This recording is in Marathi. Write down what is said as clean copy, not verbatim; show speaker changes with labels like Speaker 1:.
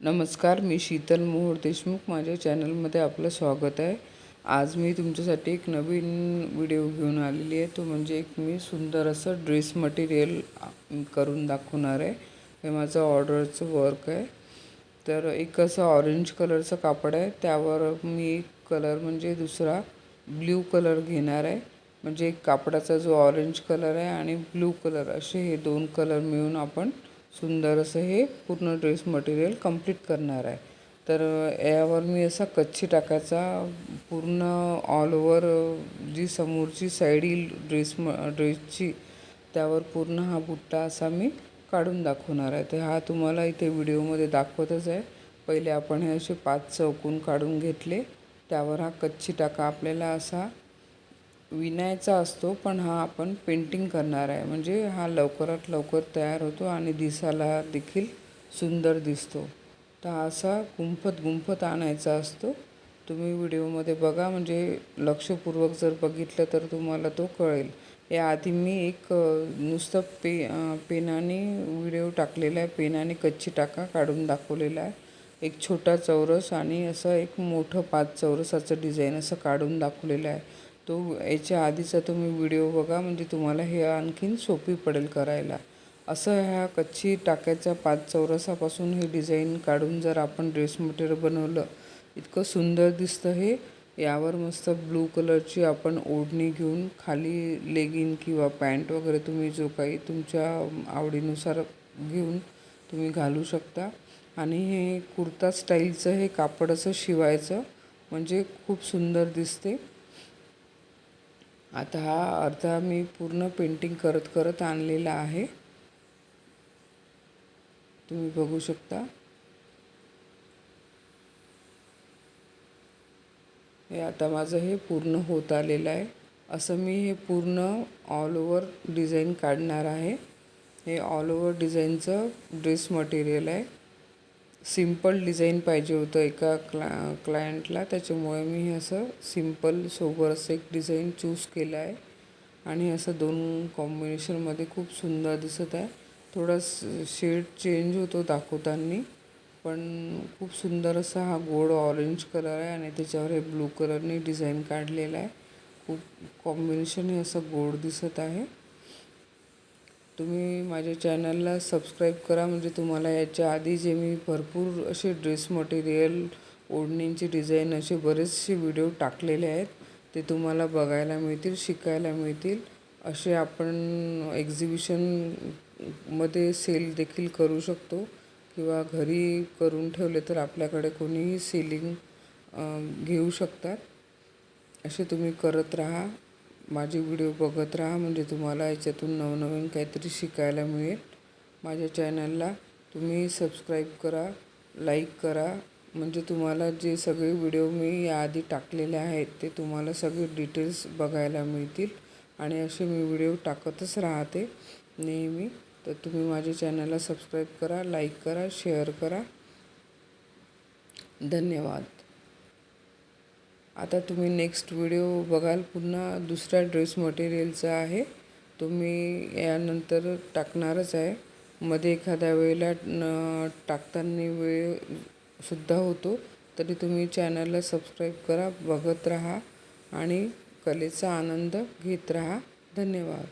Speaker 1: नमस्कार, मी शीतल मोहोळ देशमुख. माझ्या चॅनलमध्ये आपलं स्वागत आहे. आज मी तुमच्यासाठी एक नवीन व्हिडिओ घेऊन आलेली आहे. तो म्हणजे एक मी सुंदर असं ड्रेस मटेरियल करून दाखवणार आहे. हे माझं ऑर्डरचं वर्क आहे. तर एक असं ऑरेंज कलरचं कापड आहे, त्यावर मी एक कलर म्हणजे दुसरा ब्ल्यू कलर घेणार आहे. म्हणजे एक कापडाचा जो ऑरेंज कलर आहे आणि ब्ल्यू कलर असे हे दोन कलर मिळून आपण सुंदर असं हे पूर्ण ड्रेस मटेरियल कंप्लीट करणार आहे. तर यावर मी असा कच्ची टाकायचा पूर्ण ऑल ओव्हर जी समोरची साईड येईल ड्रेसची त्यावर पूर्ण हा बुट्टा असा मी काढून दाखवणार आहे. तर हा तुम्हाला इथे व्हिडिओमध्ये दाखवतच आहे. पहिले आपण हे असे 5 चौकोन काढून घेतले, त्यावर हा कच्ची टाका आपल्याला असा विणायचा असतो, पण हा आपण पेंटिंग करणार आहे. म्हणजे हा लवकरात लवकर तयार होतो आणि दिसायला देखील सुंदर दिसतो. तर हा असा गुंफत आणायचा असतो. तुम्ही व्हिडिओमध्ये बघा, म्हणजे लक्षपूर्वक जर बघितलं तर तुम्हाला तो कळेल. याआधी मी एक नुसतं पेनाने व्हिडिओ टाकलेला आहे. पेनाने कच्ची टाका काढून दाखवलेला आहे. एक छोटा चौरस आणि असं एक मोठं 5 चौरसाचं डिझाईन असं काढून दाखवलेलं आहे. तो याच्या आधीचा तुम्ही व्हिडिओ बघा, म्हणजे तुम्हाला हे आणखीन सोपी पडेल करायला. असं ह्या कच्ची टाक्याच्या 5 चौरसापासून हे डिझाईन काढून जर आपण ड्रेस मटेरियल बनवलं, इतकं सुंदर दिसतं हे. यावर मस्त ब्लू कलरची आपण ओढणी घेऊन खाली लेगिन किंवा पॅन्ट वगैरे तुम्ही जो काही तुमच्या आवडीनुसार घेऊन तुम्ही घालू शकता. आणि हे कुर्ता स्टाईलचं हे कापड असं शिवायचं, म्हणजे खूप सुंदर दिसते. आता हा अर्धा मी पूर्ण पेंटिंग करत आणलेला आहे, तुम्ही बघू शकता. हे आता माझं हे पूर्ण होत आलेलं आहे. असं मी हे पूर्ण ऑल ओव्हर डिझाईन काढणार आहे. हे ऑल ओव्हर डिझाईनचं ड्रेस मटेरियल आहे. सिम्पल डिझाईन पाहिजे होतं एका क्लायंटला, त्याच्यामुळे मी हे असं सिम्पल सोबर असं एक डिझाईन चूज केलं आहे. आणि असं दोन कॉम्बिनेशनमध्ये खूप सुंदर दिसत आहे. थोडा शेड चेंज होतो दाखवताना, पण खूप सुंदर असा हा गोड ऑरेंज कलर आहे आणि त्याच्यावर हे ब्लू कलरने डिझाईन काढलेलं आहे. खूप कॉम्बिनेशन हे असं गोड दिसत आहे. तुम्ही माझ्या चॅनलला सबस्क्राईब करा, म्हणजे तुम्हाला याच्या आधी जे मी भरपूर असे ड्रेस मटेरियल, ओढणींची डिझाईन असे बरेचसे व्हिडिओ टाकलेले आहेत, ते तुम्हाला बघायला मिळतील, शिकायला मिळतील. असे आपण एक्झिबिशनमध्ये सेल देखील करू शकतो किंवा घरी करून ठेवले तर आपल्याकडे कोणीही सेलिंग घेऊ शकतात. असे तुम्ही करत राहा, माझे व्हिडिओ बघत राहा, म्हणजे तुम्हाला याच्यातून नवनवीन काहीतरी शिकायला मिळेल. माझ्या चॅनलला तुम्ही सबस्क्राईब करा, लाईक करा, म्हणजे तुम्हाला जे सगळे व्हिडिओ मी याआधी टाकलेले आहेत ते तुम्हाला सगळे डिटेल्स बघायला मिळतील. आणि असे मी व्हिडिओ टाकतच राहते नेहमी. तर तुम्ही माझ्या चॅनलला सबस्क्राईब करा, लाईक करा, शेअर करा. धन्यवाद. आता तुम्ही नेक्स्ट व्हिडिओ बघाल, पुन्हा दुसऱ्या ड्रेस मटेरियलचा आहे. तो मी यानंतर टाकणारच आहे. मध्ये एखाद्या वेळेला टाकताना वेळसुद्धा होतो. तरी तुम्ही चॅनलला सबस्क्राईब करा, बघत राहा आणि कलेचा आनंद घेत राहा. धन्यवाद.